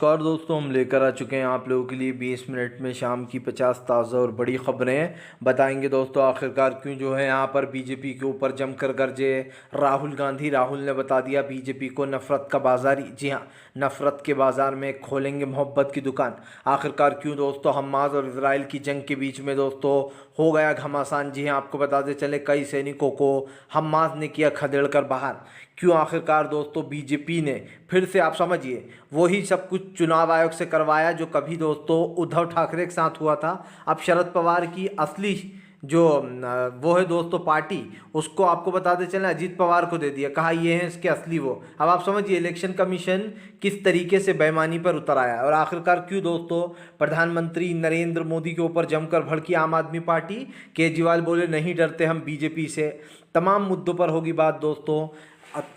नमस्कार दोस्तों, हम लेकर आ चुके हैं आप लोगों के लिए 20 मिनट में शाम की 50 ताज़ा और बड़ी खबरें। बताएंगे दोस्तों आखिरकार क्यों जो है यहाँ पर बीजेपी के ऊपर जमकर गरजे राहुल गांधी। राहुल ने बता दिया बीजेपी को नफरत का बाजारी। जी हाँ, नफरत के बाजार में खोलेंगे मोहब्बत की दुकान। आखिरकार क्यों दोस्तों हमास और इसराइल की जंग के बीच में दोस्तों हो गया घमासान। जी हाँ, आपको बताते चले कई सैनिकों को हमास ने किया खदेड़ कर बाहर। क्यों आखिरकार दोस्तों बीजेपी ने फिर से, आप समझिए, वही सब कुछ चुनाव आयोग से करवाया जो कभी दोस्तों उद्धव ठाकरे के साथ हुआ था। अब शरद पवार की असली जो वो है दोस्तों पार्टी, उसको आपको बताते चले अजीत पवार को दे दिया। कहा ये है इसके असली वो। अब आप समझिए इलेक्शन कमीशन किस तरीके से बेईमानी पर उतर आया है। और आखिरकार क्यों दोस्तों प्रधानमंत्री नरेंद्र मोदी के ऊपर जमकर भड़की आम आदमी पार्टी। केजरीवाल बोले नहीं डरते हम बीजेपी से। तमाम मुद्दों पर होगी बात दोस्तों।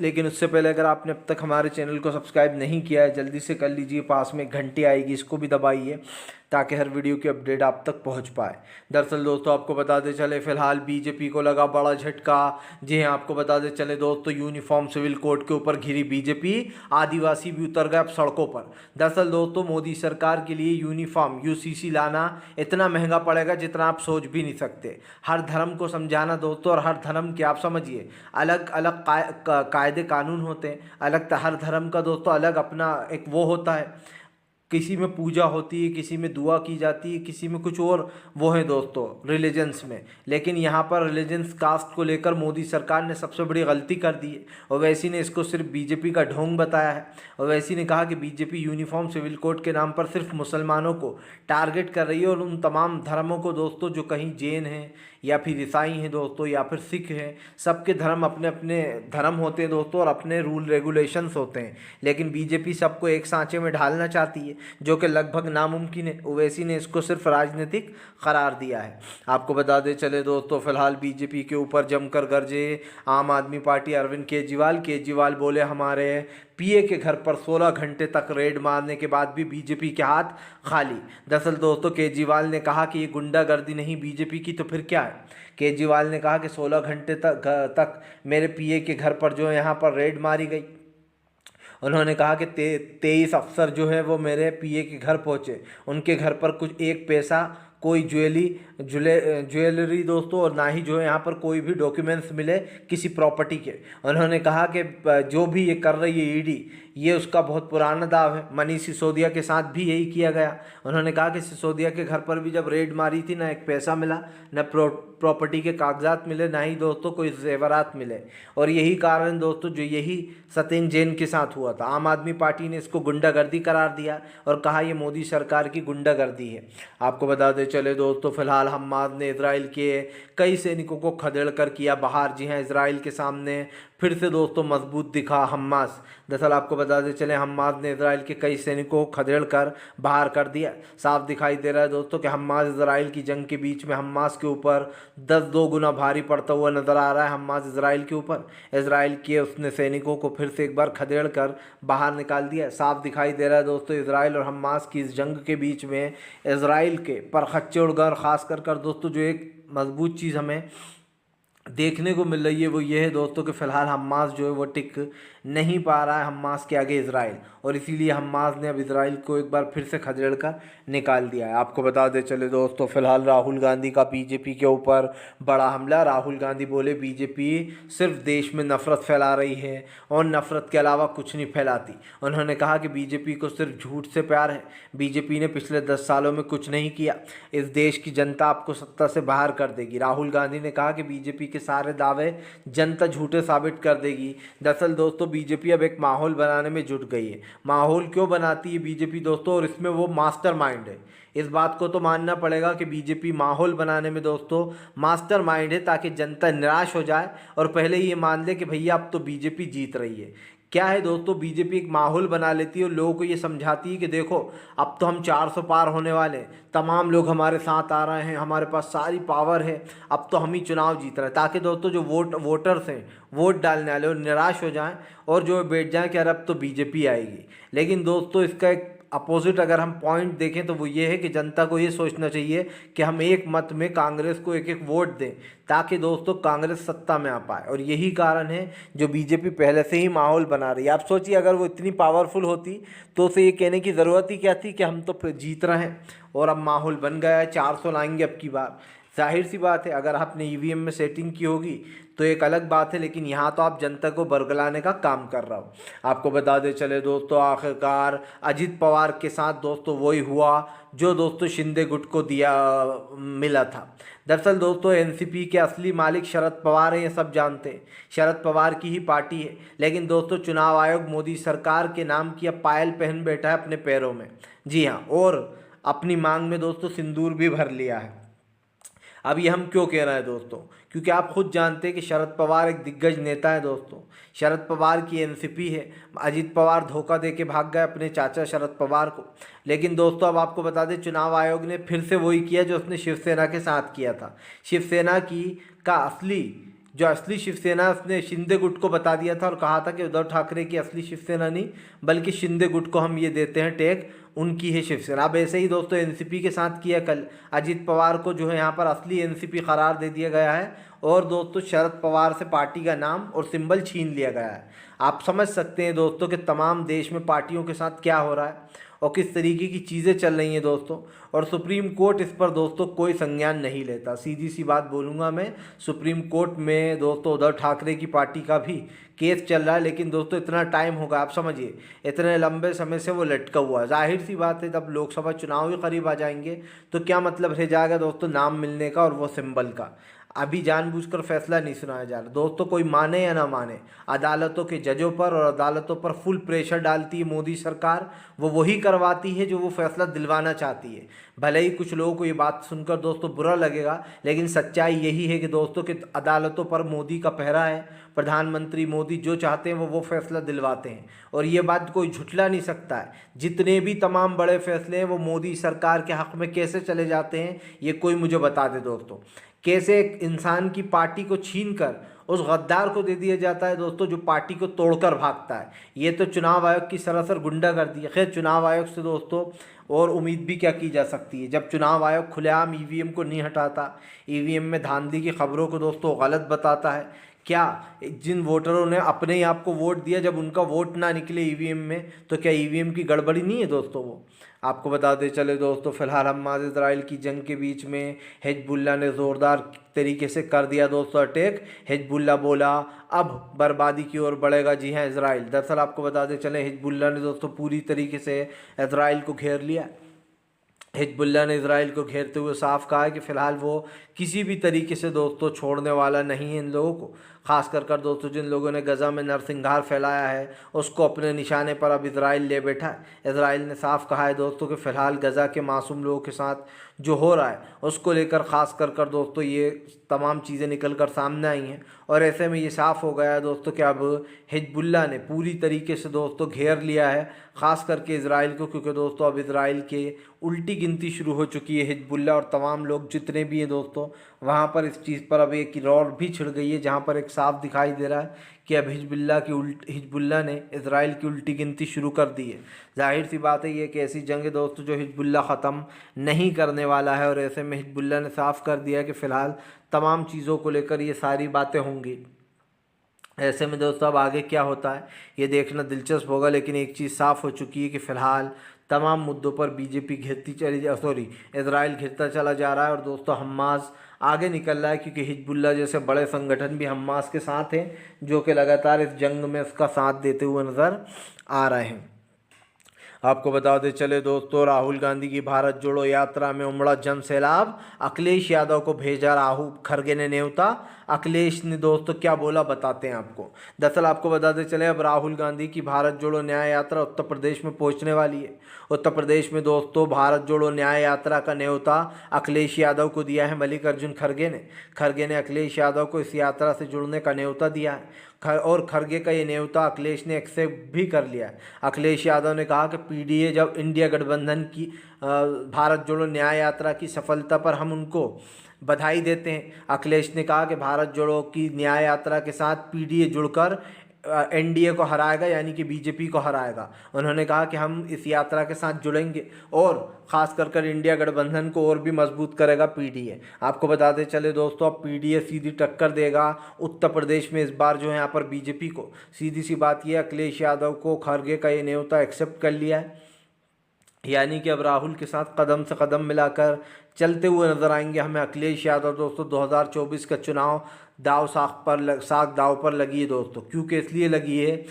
लेकिन उससे पहले अगर आपने अब तक हमारे चैनल को सब्सक्राइब नहीं किया है जल्दी से कर लीजिए। पास में घंटी आएगी, इसको भी दबाइए ताकि हर वीडियो की अपडेट आप तक पहुंच पाए। दरअसल दोस्तों आपको बताते चले फिलहाल बीजेपी को लगा बड़ा झटका। जी हाँ, आपको बताते चले दोस्तों यूनिफॉर्म सिविल कोड के ऊपर घिरी बीजेपी। आदिवासी भी उतर गए अब सड़कों पर। दरअसल दोस्तों मोदी सरकार के लिए यूनिफॉर्म यूसीसी लाना इतना महंगा पड़ेगा जितना आप सोच भी नहीं सकते। हर धर्म को समझाना दोस्तों, और हर धर्म के आप समझिए अलग अलग कायदे कानून होते हैं। अलग हर धर्म का दोस्तों अलग अपना एक वो होता है। किसी में पूजा होती है, किसी में दुआ की जाती है, किसी में कुछ और वो है दोस्तों रिलीजन्स में। लेकिन यहाँ पर रिलीजन्स कास्ट को लेकर मोदी सरकार ने सबसे बड़ी गलती कर दी है। ओवैसी ने इसको सिर्फ बीजेपी का ढोंग बताया है। ओवैसी ने कहा कि बीजेपी यूनिफॉर्म सिविल कोड के नाम पर सिर्फ मुसलमानों को टारगेट कर रही है और उन तमाम धर्मों को दोस्तों जो कहीं जैन हैं या फिर ईसाई हैं दोस्तों या फिर सिख हैं। सबके धर्म अपने अपने धर्म होते हैं दोस्तों और अपने रूल रेगुलेशंस होते हैं। लेकिन बीजेपी सबको एक सांचे में ढालना चाहती है जो कि लगभग नामुमकिन है। ओवैसी ने इसको सिर्फ राजनीतिक करार दिया है। आपको बता दें चले दोस्तों फिलहाल बीजेपी के ऊपर जमकर गरजे आम आदमी पार्टी अरविंद केजरीवाल। केजरीवाल बोले हमारे पीए के घर पर 16 घंटे तक रेड मारने के बाद भी बीजेपी के हाथ खाली। दरअसल दोस्तों केजरीवाल ने कहा कि ये गुंडागर्दी नहीं बीजेपी की तो फिर क्या है। केजरीवाल ने कहा कि 16 घंटे तक मेरे पीए के घर पर जो है यहाँ पर रेड मारी गई। उन्होंने कहा कि 23 अफसर जो है वो मेरे पीए के घर पहुँचे। उनके घर पर कुछ एक पैसा कोई ज्वेलरी दोस्तों और ना ही जो है यहाँ पर कोई भी डॉक्यूमेंट्स मिले किसी प्रॉपर्टी के। उन्होंने कहा कि जो भी ये कर रही है ईडी, ये उसका बहुत पुराना दाव है। मनीष सिसोदिया के साथ भी यही किया गया। उन्होंने कहा कि सिसोदिया के घर पर भी जब रेड मारी थी ना एक पैसा मिला, न प्रॉपर्टी के कागजात मिले, ना ही दोस्तों कोई जेवरात मिले। और यही कारण दोस्तों जो यही सत्येंद्र जैन के साथ हुआ था। आम आदमी पार्टी ने इसको गुंडागर्दी करार दिया और कहा ये मोदी सरकार की गुंडागर्दी है। आपको बता दें चले दोस्तों फिलहाल हमास ने इजराइल के कई सैनिकों को खदेड़ कर किया बाहर। जी हाँ, इजराइल के सामने फिर से दोस्तों मजबूत दिखा हमास। दरअसल आपको बताते चले हमास ने इजराइल के कई सैनिकों को खदेड़ कर बाहर कर दिया। साफ दिखाई दे रहा है दोस्तों कि हमास इजराइल की जंग के बीच में हमास के ऊपर 10 गुना भारी पड़ता हुआ नजर आ रहा है। हमास इजराइल के ऊपर, इजराइल के उसने सैनिकों को फिर से एक बार खदेड़ कर बाहर निकाल दिया। साफ दिखाई दे रहा है दोस्तों इजराइल और हमास की इस जंग के बीच में इजराइल के परखच्चे उड़ गए। खास कर दोस्तों जो एक मजबूत चीज़ हमें देखने को मिल रही है वो ये है दोस्तों कि फ़िलहाल हमास जो है वो टिक नहीं पा रहा है हमास के आगे इजराइल। और इसीलिए हमास ने अब इजराइल को एक बार फिर से खदेड़ कर निकाल दिया है। आपको बता दें चले दोस्तों फिलहाल राहुल गांधी का बीजेपी के ऊपर बड़ा हमला। राहुल गांधी बोले बीजेपी सिर्फ देश में नफरत फैला रही है और नफरत के अलावा कुछ नहीं फैलाती। उन्होंने कहा कि बीजेपी को सिर्फ झूठ से प्यार है। बीजेपी ने पिछले 10 सालों में कुछ नहीं किया। इस देश की जनता आपको सत्ता से बाहर कर देगी। राहुल गांधी ने कहा कि बीजेपी के सारे दावे जनता झूठे साबित कर देगी। दरअसल दोस्तों बीजेपी अब एक माहौल बनाने में जुट गई है। माहौल क्यों बनाती है बीजेपी दोस्तों, और इसमें वो मास्टरमाइंड है। इस बात को तो मानना पड़ेगा कि बीजेपी माहौल बनाने में दोस्तों मास्टरमाइंड है ताकि जनता निराश हो जाए और पहले ये मान ले कि भैया अब तो बीजेपी जीत रही है। क्या है दोस्तों बीजेपी एक माहौल बना लेती है और लोगों को ये समझाती है कि देखो अब तो हम 400 पार होने वाले हैं, तमाम लोग हमारे साथ आ रहे हैं, हमारे पास सारी पावर है, अब तो हम ही चुनाव जीत रहे हैं। ताकि दोस्तों जो वोटर्स हैं वोट डालने वाले वो निराश हो जाएं और जो बैठ जाएं कि यार अब तो बीजेपी आएगी। लेकिन दोस्तों इसका एक अपोजिट अगर हम पॉइंट देखें तो वो ये है कि जनता को ये सोचना चाहिए कि हम एक मत में कांग्रेस को एक एक वोट दें, ताकि दोस्तों कांग्रेस सत्ता में आ पाए। और यही कारण है जो बीजेपी पहले से ही माहौल बना रही है। आप सोचिए अगर वो इतनी पावरफुल होती तो उसे ये कहने की ज़रूरत ही क्या थी कि हम तो जीत रहे हैं और अब माहौल बन गया है, 400 लाएंगे अब की बार। जाहिर सी बात है अगर आपने ईवीएम में सेटिंग की होगी तो एक अलग बात है, लेकिन यहाँ तो आप जनता को बरगलाने का काम कर रहा हो। आपको बता दें चले दोस्तों, आखिरकार अजित पवार के साथ दोस्तों वही हुआ जो दोस्तों शिंदे गुट को दिया मिला था। दरअसल दोस्तों एनसीपी के असली मालिक शरद पवार हैं, ये सब जानते हैं, शरद पवार की ही पार्टी है। लेकिन दोस्तों चुनाव आयोग मोदी सरकार के नाम की अब पायल पहन बैठा है अपने पैरों में। जी हाँ, और अपनी मांग में दोस्तों सिंदूर भी भर लिया है। अब ये हम क्यों कह रहे हैं दोस्तों, क्योंकि आप खुद जानते हैं कि शरद पवार एक दिग्गज नेता है दोस्तों। शरद पवार की एनसीपी है। अजित पवार धोखा दे के भाग गए अपने चाचा शरद पवार को। लेकिन दोस्तों अब आपको बता दें चुनाव आयोग ने फिर से वही किया जो उसने शिवसेना के साथ किया था। शिवसेना की का असली शिवसेना उसने शिंदे गुट को बता दिया था और कहा था कि उद्धव ठाकरे की असली शिवसेना नहीं बल्कि शिंदे गुट को हम ये देते हैं टैग, उनकी है शिवसेना। अब ऐसे ही दोस्तों एनसीपी के साथ किया कल। अजित पवार को जो है यहाँ पर असली एनसीपी करार दे दिया गया है और दोस्तों शरद पवार से पार्टी का नाम और सिंबल छीन लिया गया है। आप समझ सकते हैं दोस्तों कि तमाम देश में पार्टियों के साथ क्या हो रहा है और किस तरीके की चीज़ें चल रही हैं दोस्तों। और सुप्रीम कोर्ट इस पर दोस्तों कोई संज्ञान नहीं लेता। सीधी सी बात बोलूँगा मैं, सुप्रीम कोर्ट में दोस्तों उद्धव ठाकरे की पार्टी का भी केस चल रहा है, लेकिन दोस्तों इतना टाइम होगा, आप समझिए इतने लंबे समय से वो लटका हुआ है। जाहिर सी बात है जब लोकसभा चुनाव ही करीब आ जाएंगे तो क्या मतलब रह जाएगा दोस्तों नाम मिलने का और वो सिंबल का। अभी जानबूझकर फैसला नहीं सुनाया जा रहा दोस्तों, कोई माने या ना माने, अदालतों के जजों पर और अदालतों पर फुल प्रेशर डालती है मोदी सरकार। वो वही करवाती है जो वो फैसला दिलवाना चाहती है। भले ही कुछ लोगों को ये बात सुनकर दोस्तों बुरा लगेगा, लेकिन सच्चाई यही है कि दोस्तों कि अदालतों पर मोदी का पहरा है। प्रधानमंत्री मोदी जो चाहते हैं वो फैसला दिलवाते हैं और ये बात कोई झुठला नहीं सकता है। जितने भी तमाम बड़े फैसले हैं वो मोदी सरकार के हक़ में कैसे चले जाते हैं ये कोई मुझे बता दे दोस्तों। कैसे एक इंसान की पार्टी को छीन कर उस गद्दार को दे दिया जाता है दोस्तों जो पार्टी को तोड़कर भागता है। ये तो चुनाव आयोग की सरासर गुंडागर्दी है। खैर चुनाव आयोग से दोस्तों और उम्मीद भी क्या की जा सकती है जब चुनाव आयोग खुलेआम ईवीएम को नहीं हटाता, ईवीएम में धांधली की खबरों को दोस्तों गलत बताता है। क्या जिन वोटरों ने अपने ही आप को वोट दिया, जब उनका वोट ना निकले ईवीएम में तो क्या ईवीएम की गड़बड़ी नहीं है दोस्तों वो। आपको बता दें चले दोस्तों, फिलहाल हमास इजराइल की जंग के बीच में हिजबुल्लाह ने ज़ोरदार तरीके से कर दिया दोस्तों अटैक। हिजबुल्लाह बोला अब बर्बादी की ओर बढ़ेगा। जी हाँ इजराइल, दरअसल आपको बता दें चले हिजबुल्लाह ने दोस्तों पूरी तरीके से इजराइल को घेर लिया। हिजबुल्लाह ने इजराइल को घेरते हुए साफ कहा है कि फ़िलहाल वो किसी भी तरीके से दोस्तों छोड़ने वाला नहीं है इन लोगों को। ख़ास कर दोस्तों जिन लोगों ने गज़ा में नरसंहार फैलाया है उसको अपने निशाने पर अब इजराइल ले बैठा है। इजराइल ने साफ कहा है दोस्तों कि फ़िलहाल गज़ा के मासूम लोगों के साथ जो हो रहा है उसको लेकर ख़ास कर दोस्तों ये तमाम चीज़ें निकल कर सामने आई हैं। और ऐसे में ये साफ़ हो गया है दोस्तों कि अब हिजबुल्लाह ने पूरी तरीके से दोस्तों घेर लिया है ख़ास करके इजराइल को, क्योंकि दोस्तों अब इजराइल के उल्टी गिनती शुरू हो चुकी है। हिजबुल्लाह और तमाम लोग जितने भी हैं दोस्तों वहाँ पर इस चीज़ पर अब एक रौर भी छिड़ गई है, जहाँ पर एक साफ दिखाई दे रहा है कि अब हिजबुल्लाह ने इजराइल की उल्टी गिनती शुरू कर दी है। जाहिर सी बात है ये एक ऐसी जंग है दोस्तों जो हिजबुल्लाह ख़त्म नहीं करने वाला है। और ऐसे में हिजबुल्लाह ने साफ कर दिया है कि फ़िलहाल तमाम चीज़ों को लेकर ये सारी बातें होंगी। ऐसे में दोस्तों अब आगे क्या होता है ये देखना दिलचस्प होगा, लेकिन एक चीज़ साफ़ हो चुकी है कि फ़िलहाल तमाम मुद्दों पर बीजेपी इजराइल घिरता चला जा रहा है और दोस्तों हमास आगे निकल रहा है, क्योंकि हिजबुल्लाह जैसे बड़े संगठन भी हमास के साथ हैं जो कि लगातार इस जंग में उसका साथ देते हुए नज़र आ रहे हैं। आपको बता दें चले दोस्तों, राहुल गांधी की भारत जोड़ो यात्रा में उमड़ा जन सैलाब। अखिलेश यादव को भेजा राहुल खरगे ने न्योता। अखिलेश ने दोस्तों क्या बोला बताते हैं आपको। दरअसल आपको बताते चले अब राहुल गांधी की भारत जोड़ो न्याय यात्रा उत्तर प्रदेश में पहुंचने वाली है। उत्तर प्रदेश में दोस्तों भारत जोड़ो न्याय यात्रा का न्योता अखिलेश यादव को दिया है मल्लिकार्जुन खरगे ने। खरगे ने अखिलेश यादव को इस यात्रा से जुड़ने का न्योता दिया है और खरगे का ये न्योता अखिलेश ने एक्सेप्ट भी कर लिया है। अखिलेश यादव ने कहा कि पीडीए जब इंडिया गठबंधन की भारत जोड़ो न्याय यात्रा की सफलता पर हम उनको बधाई देते हैं। अखिलेश ने कहा कि भारत जोड़ो की न्याय यात्रा के साथ पीडीए जुड़कर एनडीए को हराएगा, यानी कि बीजेपी को हराएगा। उन्होंने कहा कि हम इस यात्रा के साथ जुड़ेंगे और ख़ास कर इंडिया गठबंधन को और भी मजबूत करेगा पीडीए। आपको बताते चले दोस्तों, अब पीडीए सीधी टक्कर देगा उत्तर प्रदेश में। इस बार जो है यहाँ पर बीजेपी को, सीधी सी बात यह, अखिलेश यादव को खरगे का ये न्योता एक्सेप्ट कर लिया है, यानी कि अब राहुल के साथ कदम से कदम मिलाकर चलते हुए नजर आएंगे हमें अखिलेश यादव। दोस्तों 2024 का चुनाव साग दाव पर लगी है दोस्तों। क्योंकि इसलिए लगी है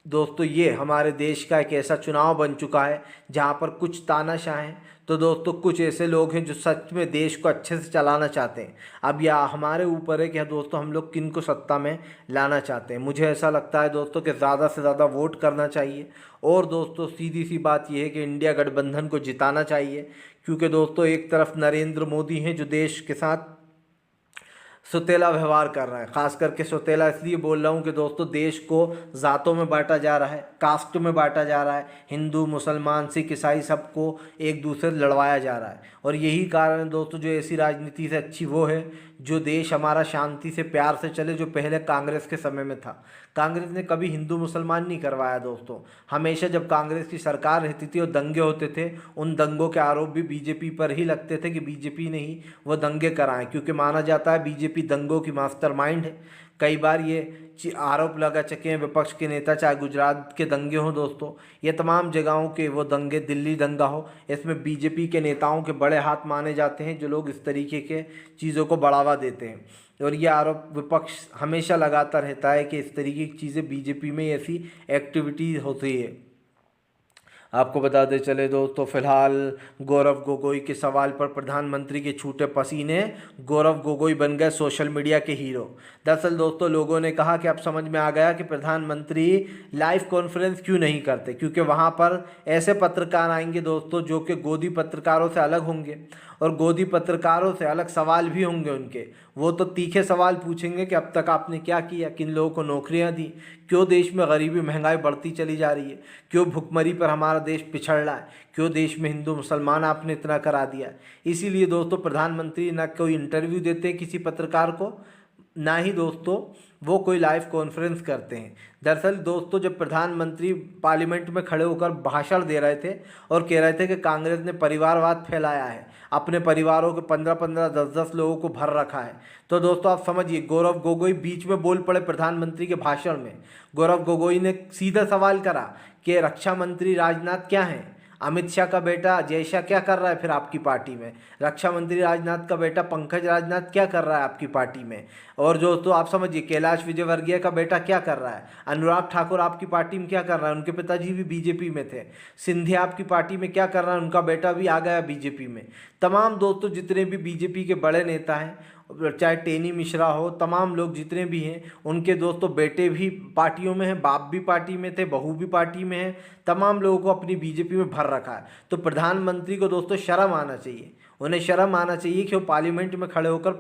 दोस्तों, ये हमारे देश का एक ऐसा चुनाव बन चुका है जहाँ पर कुछ तानाशाह हैं, तो दोस्तों कुछ ऐसे लोग हैं जो सच में देश को अच्छे से चलाना चाहते हैं। अब यह हमारे ऊपर है कि दोस्तों हम लोग किन को सत्ता में लाना चाहते हैं। मुझे ऐसा लगता है दोस्तों कि ज़्यादा से ज़्यादा वोट करना चाहिए और दोस्तों सीधी सी बात यह है कि इंडिया गठबंधन को जिताना चाहिए। क्योंकि दोस्तों एक तरफ नरेंद्र मोदी हैं जो देश के साथ सौतेला व्यवहार कर रहा है। खास करके सौतेला इसलिए बोल रहा हूँ कि दोस्तों देश को ज़ातों में बांटा जा रहा है, कास्ट में बांटा जा रहा है, हिंदू मुसलमान सिख ईसाई सबको एक दूसरे से लड़वाया जा रहा है। और यही कारण है दोस्तों, जो ऐसी राजनीति से अच्छी वो है जो देश हमारा शांति से प्यार से चले, जो पहले कांग्रेस के समय में था। कांग्रेस ने कभी हिंदू मुसलमान नहीं करवाया दोस्तों। हमेशा जब कांग्रेस की सरकार रहती थी और दंगे होते थे, उन दंगों के आरोप भी बीजेपी पर ही लगते थे कि बीजेपी ने ही वो दंगे कराएं, क्योंकि माना जाता है बीजेपी दंगों की मास्टरमाइंड है। कई बार ये आरोप लगा चुके हैं विपक्ष के नेता, चाहे गुजरात के दंगे हों दोस्तों, ये तमाम जगहों के वो दंगे, दिल्ली दंगा हो, इसमें बीजेपी के नेताओं के बड़े हाथ माने जाते हैं जो लोग इस तरीके के चीज़ों को बढ़ावा देते हैं। और ये आरोप विपक्ष हमेशा लगाता रहता है कि इस तरीके की चीज़ें बीजेपी में ऐसी एक्टिविटी होती है। आपको बताते चले दोस्तों, फिलहाल गौरव गोगोई के सवाल पर प्रधानमंत्री के छूटे पसीने, गौरव गोगोई बन गए सोशल मीडिया के हीरो। दरअसल दोस्तों लोगों ने कहा कि अब समझ में आ गया कि प्रधानमंत्री लाइव कॉन्फ्रेंस क्यों नहीं करते, क्योंकि वहाँ पर ऐसे पत्रकार आएंगे दोस्तों जो कि गोदी पत्रकारों से अलग होंगे और गोदी पत्रकारों से अलग सवाल भी होंगे उनके। वो तो तीखे सवाल पूछेंगे कि अब तक आपने क्या किया, किन लोगों को नौकरियां दी, क्यों देश में गरीबी महंगाई बढ़ती चली जा रही है, क्यों भुखमरी पर हमारा देश पिछड़ रहा है, क्यों देश में हिंदू मुसलमान आपने इतना करा दिया। इसीलिए दोस्तों प्रधानमंत्री ना कोई इंटरव्यू देते किसी पत्रकार को, ना ही दोस्तों वो कोई लाइव कॉन्फ्रेंस करते हैं। दरअसल दोस्तों जब प्रधानमंत्री पार्लियामेंट में खड़े होकर भाषण दे रहे थे और कह रहे थे कि कांग्रेस ने परिवारवाद फैलाया है, अपने परिवारों के 15-15, 10-10 लोगों को भर रखा है, तो दोस्तों आप समझिए गौरव गोगोई बीच में बोल पड़े प्रधानमंत्री के भाषण में। गौरव गोगोई ने सीधा सवाल करा कि रक्षा मंत्री राजनाथ क्या हैं, अमित शाह का बेटा जय शाह क्या कर रहा है फिर आपकी पार्टी में, रक्षा मंत्री राजनाथ का बेटा पंकज राजनाथ क्या कर रहा है आपकी पार्टी में, और जो तो आप समझिए कैलाश विजयवर्गीय का बेटा क्या कर रहा है, अनुराग ठाकुर आपकी पार्टी में क्या कर रहा है, उनके पिताजी भी बीजेपी में थे, सिंधिया आपकी पार्टी में क्या कर रहा है, उनका बेटा भी आ गया बीजेपी में। तमाम दोस्तों जितने भी बीजेपी के बड़े नेता हैं, चाहे टेनी मिश्रा हो, तमाम लोग जितने भी हैं उनके दोस्तों बेटे भी पार्टियों में हैं, बाप भी पार्टी में थे, बहू भी पार्टी में है, तमाम लोगों को अपनी बीजेपी में भर रखा है। तो प्रधानमंत्री को दोस्तों शर्म आना चाहिए, उन्हें शर्म आना चाहिए कि वो पार्लियामेंट में खड़े होकर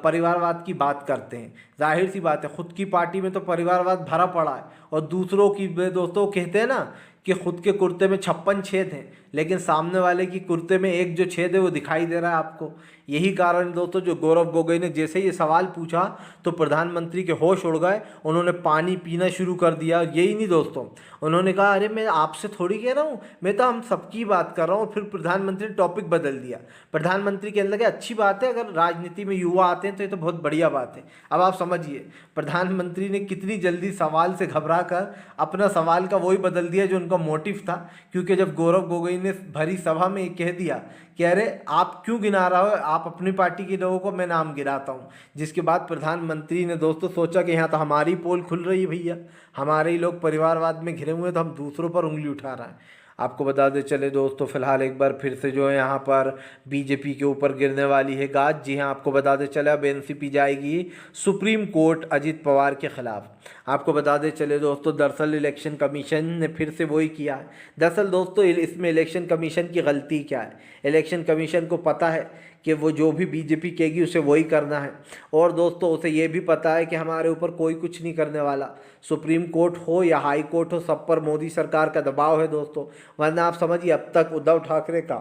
परिवारवाद की बात करते हैं। जाहिर सी बात है खुद की पार्टी में तो परिवारवाद भरा पड़ा है और दूसरों की दोस्तों कहते हैं ना कि खुद के कुर्ते में 56 छेद हैं, लेकिन सामने वाले की कुर्ते में एक जो छेद है वो दिखाई दे रहा है आपको। यही कारण दोस्तों जो गौरव गोगोई ने जैसे ही ये सवाल पूछा तो प्रधानमंत्री के होश उड़ गए, उन्होंने पानी पीना शुरू कर दिया। यही नहीं दोस्तों, उन्होंने कहा अरे मैं आपसे थोड़ी कह रहा हूँ, मैं तो हम सबकी बात कर रहा हूँ। फिर प्रधानमंत्री ने टॉपिक बदल दिया। प्रधानमंत्री कहने लगे अच्छी बात है अगर राजनीति में युवा आते हैं तो ये तो बहुत बढ़िया बात है। अब आप समझिए प्रधानमंत्री ने कितनी जल्दी सवाल से घबरा कर अपना सवाल का वही बदल दिया जो उनका मोटिव था। क्योंकि जब गौरव गोगोई ने भरी सभा में कह दिया कि अरे आप क्यों गिना रहा हो, आप अपनी पार्टी के लोगों को, मैं नाम गिराता हूँ, जिसके बाद प्रधानमंत्री ने दोस्तों सोचा कि यहाँ तो हमारी पोल खुल रही है भैया, हमारे ही लोग परिवारवाद में घिरे हुए हैं तो हम दूसरों पर उंगली उठा रहे हैं। आपको बता दें चले दोस्तों फिलहाल एक बार फिर से जो है यहाँ पर बीजेपी के ऊपर गिरने वाली है गाज। जी हाँ, आपको बता दें चले अब एनसीपी जाएगी सुप्रीम कोर्ट अजित पवार के खिलाफ। आपको बता दें चले दोस्तों दरअसल इलेक्शन कमीशन ने फिर से वही किया है। दरअसल दोस्तों इसमें इलेक्शन कमीशन की गलती क्या है, इलेक्शन कमीशन को पता है कि वो जो भी बीजेपी कहेगी उसे वही करना है, और दोस्तों उसे ये भी पता है कि हमारे ऊपर कोई कुछ नहीं करने वाला। सुप्रीम कोर्ट हो या हाई कोर्ट हो, सब पर मोदी सरकार का दबाव है दोस्तों। वरना आप समझिए अब तक उद्धव ठाकरे का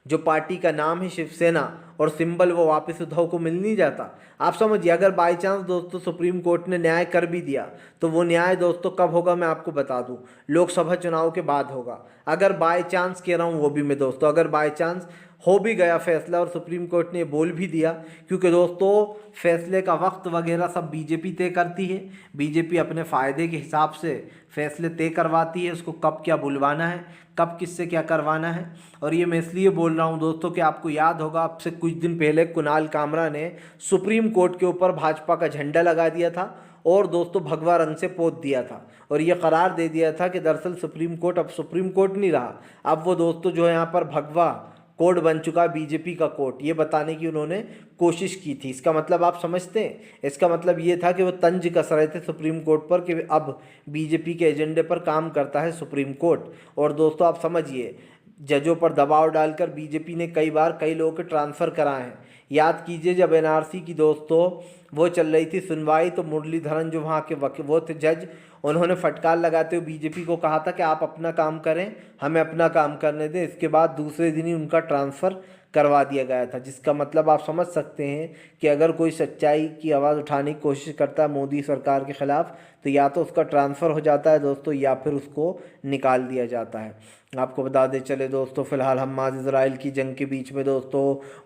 जो पार्टी का नाम है शिवसेना और सिंबल, वो वापस उद्धव को मिल नहीं जाता। आप समझिए, अगर बाई चांस दोस्तों सुप्रीम कोर्ट ने न्याय कर भी दिया तो वो न्याय दोस्तों कब होगा मैं आपको बता दूं, लोकसभा चुनाव के बाद होगा। अगर बाई चांस कह रहा हूँ वो भी मैं दोस्तों, अगर बाई चांस हो भी गया फैसला और सुप्रीम कोर्ट ने बोल भी दिया, क्योंकि दोस्तों फैसले का वक्त वगैरह सब बीजेपी तय करती है। बीजेपी अपने फ़ायदे के हिसाब से फैसले तय करवाती है, उसको कब क्या बुलवाना है, कब किससे क्या करवाना है। और ये मैं इसलिए बोल रहा हूँ दोस्तों कि आपको याद होगा, आपसे कुछ दिन पहले कुणाल कामरा ने सुप्रीम कोर्ट के ऊपर भाजपा का झंडा लगा दिया था और दोस्तों भगवा रंग से पोत दिया था और ये करार दे दिया था कि दरअसल सुप्रीम कोर्ट अब सुप्रीम कोर्ट नहीं रहा, अब वो दोस्तों जो है यहाँ पर भगवा कोर्ट बन चुका बीजेपी का कोर्ट, ये बताने की उन्होंने कोशिश की थी। इसका मतलब आप समझते हैं, इसका मतलब ये था कि वो तंज कस रहे थे सुप्रीम कोर्ट पर कि अब बीजेपी के एजेंडे पर काम करता है सुप्रीम कोर्ट। और दोस्तों आप समझिए, जजों पर दबाव डालकर बीजेपी ने कई बार कई लोगों के ट्रांसफ़र कराए हैं। याद कीजिए, जब एनआरसी की दोस्तों वो चल रही थी सुनवाई, तो मुरलीधरन जो वहाँ के वो थे जज, उन्होंने फटकार लगाते हुए बीजेपी को कहा था कि आप अपना काम करें, हमें अपना काम करने दें। इसके बाद दूसरे दिन ही उनका ट्रांसफ़र करवा दिया गया था, जिसका मतलब आप समझ सकते हैं कि अगर कोई सच्चाई की आवाज़ उठाने की कोशिश करता है मोदी सरकार के ख़िलाफ़, तो या तो उसका ट्रांसफ़र हो जाता है दोस्तों, या फिर उसको निकाल दिया जाता है। आपको बता दें चले दोस्तों, फ़िलहाल हमास इजराइल की जंग के बीच में दोस्तों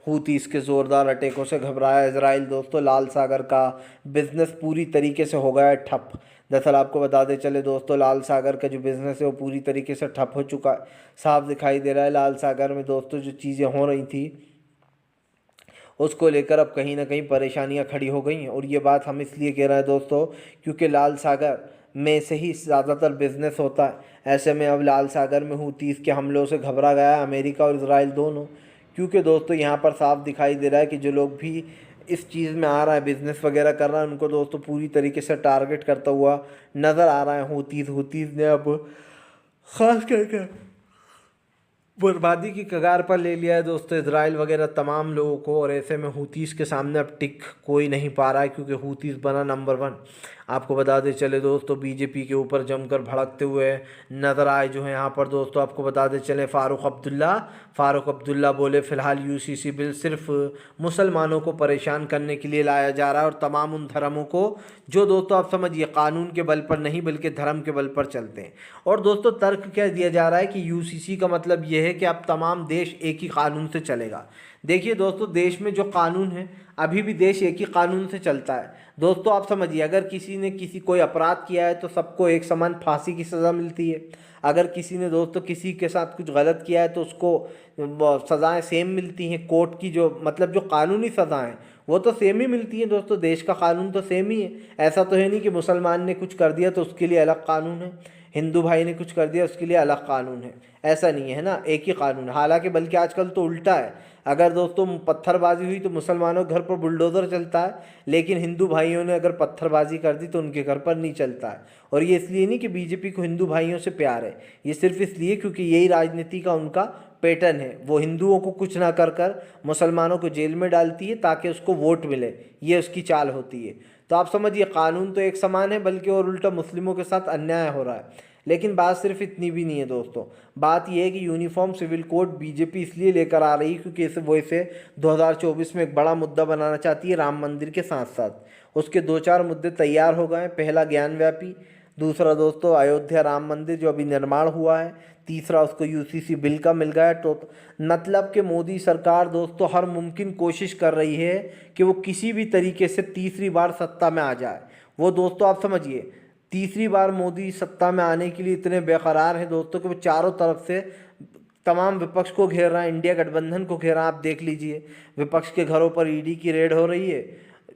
हूतीस के ज़ोरदार अटैकों से घबराया इजराइल दोस्तों लाल सागर का बिज़नेस पूरी तरीके से हो गया है ठप। दरअसल आपको बता दें चले दोस्तों, लाल सागर का जो बिज़नेस है वो पूरी तरीके से ठप हो चुका है। साफ दिखाई दे रहा है लाल सागर में दोस्तों जो चीज़ें हो रही थी उसको लेकर अब कहीं ना कहीं परेशानियां खड़ी हो गई हैं। और ये बात हम इसलिए कह रहे हैं दोस्तों क्योंकि लाल सागर में से ही ज़्यादातर बिजनेस होता है। ऐसे में अब लाल सागर में हूतीस के हमलों से घबरा गया है अमेरिका और इजराइल दोनों, क्योंकि दोस्तों यहाँ पर साफ दिखाई दे रहा है कि जो लोग भी इस चीज़ में आ रहा है, बिज़नेस वगैरह कर रहा है, उनको दोस्तों पूरी तरीके से टारगेट करता हुआ नज़र आ रहा है हूतीस ने अब ख़ास करके बर्बादी की कगार पर ले लिया है दोस्तों इजराइल वगैरह तमाम लोगों को। और ऐसे में हूतीस के सामने अब टिक कोई नहीं पा रहा है, क्योंकि हूतीस बना नंबर 1। आपको बता दें चले दोस्तों, बीजेपी के ऊपर जमकर भड़कते हुए नज़र आए जो है यहाँ पर दोस्तों। आपको बता दें चले फ़ारूक अब्दुल्ला बोले फ़िलहाल यूसीसी बिल सिर्फ मुसलमानों को परेशान करने के लिए लाया जा रहा है और तमाम उन धर्मों को जो दोस्तों आप समझिए कानून के बल पर नहीं बल्कि धर्म के बल पर चलते हैं। और दोस्तों तर्क क्या दिया जा रहा है कि यूसीसी का मतलब ये है कि अब तमाम देश एक ही कानून से चलेगा। देखिए दोस्तों, देश में जो कानून है अभी भी देश एक ही कानून से चलता है दोस्तों। आप समझिए, अगर किसी ने कोई अपराध किया है तो सबको एक समान फांसी की सज़ा मिलती है। अगर किसी ने दोस्तों किसी के साथ कुछ गलत किया है तो उसको सज़ाएं सेम मिलती हैं। कोर्ट की जो मतलब जो कानूनी सज़ाएं वो तो सेम ही मिलती हैं दोस्तों, देश का कानून तो सेम ही है। ऐसा तो है नहीं कि मुसलमान ने कुछ कर दिया तो उसके लिए अलग कानून है, हिंदू भाई ने कुछ कर दिया उसके लिए अलग कानून है, ऐसा नहीं है ना, एक ही कानून है। हालांकि बल्कि आजकल तो उल्टा है, अगर दोस्तों पत्थरबाजी हुई तो मुसलमानों के घर पर बुलडोज़र चलता है, लेकिन हिंदू भाइयों ने अगर पत्थरबाजी कर दी तो उनके घर पर नहीं चलता है। और ये इसलिए नहीं कि बीजेपी को हिंदू भाइयों से प्यार है, ये सिर्फ इसलिए क्योंकि यही राजनीति का उनका पैटर्न है। वो हिंदुओं को कुछ ना कर कर मुसलमानों को जेल में डालती है ताकि उसको वोट मिले, ये उसकी चाल होती है। तो आप समझिए, कानून तो एक समान है बल्कि और उल्टा मुस्लिमों के साथ अन्याय हो रहा है। लेकिन बात सिर्फ इतनी भी नहीं है दोस्तों, बात यह है कि यूनिफॉर्म सिविल कोड बीजेपी इसलिए लेकर आ रही है क्योंकि इसे 2024 में एक बड़ा मुद्दा बनाना चाहती है राम मंदिर के साथ साथ। उसके 2-4 मुद्दे तैयार हो गए हैं। पहला ज्ञानव्यापी, दूसरा दोस्तों अयोध्या राम मंदिर जो अभी निर्माण हुआ है, तीसरा उसको यूसीसी बिल का मिल गया है। तो मतलब कि मोदी सरकार दोस्तों हर मुमकिन कोशिश कर रही है कि वो किसी भी तरीके से तीसरी बार सत्ता में आ जाए। वो दोस्तों आप समझिए, तीसरी बार मोदी सत्ता में आने के लिए इतने बेकरार हैं दोस्तों कि वो चारों तरफ से तमाम विपक्ष को घेर रहा है, इंडिया गठबंधन को घेर रहा है। आप देख लीजिए, विपक्ष के घरों पर ईडी की रेड हो रही है,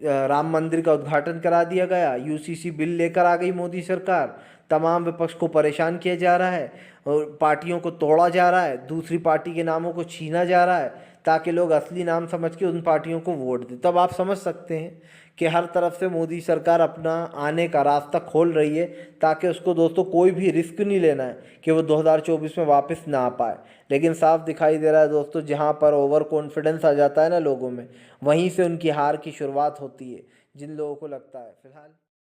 राम मंदिर का उद्घाटन करा दिया गया, यूसीसी बिल लेकर आ गई मोदी सरकार, तमाम विपक्ष को परेशान किया जा रहा है और पार्टियों को तोड़ा जा रहा है, दूसरी पार्टी के नामों को छीना जा रहा है ताकि लोग असली नाम समझ के उन पार्टियों को वोट दें। तब आप समझ सकते हैं कि हर तरफ से मोदी सरकार अपना आने का रास्ता खोल रही है ताकि उसको दोस्तों कोई भी रिस्क नहीं लेना है कि वो 2024 में वापस ना आ पाए। लेकिन साफ दिखाई दे रहा है दोस्तों, जहाँ पर ओवर कॉन्फिडेंस आ जाता है ना लोगों में, वहीं से उनकी हार की शुरुआत होती है, जिन लोगों को लगता है। फिलहाल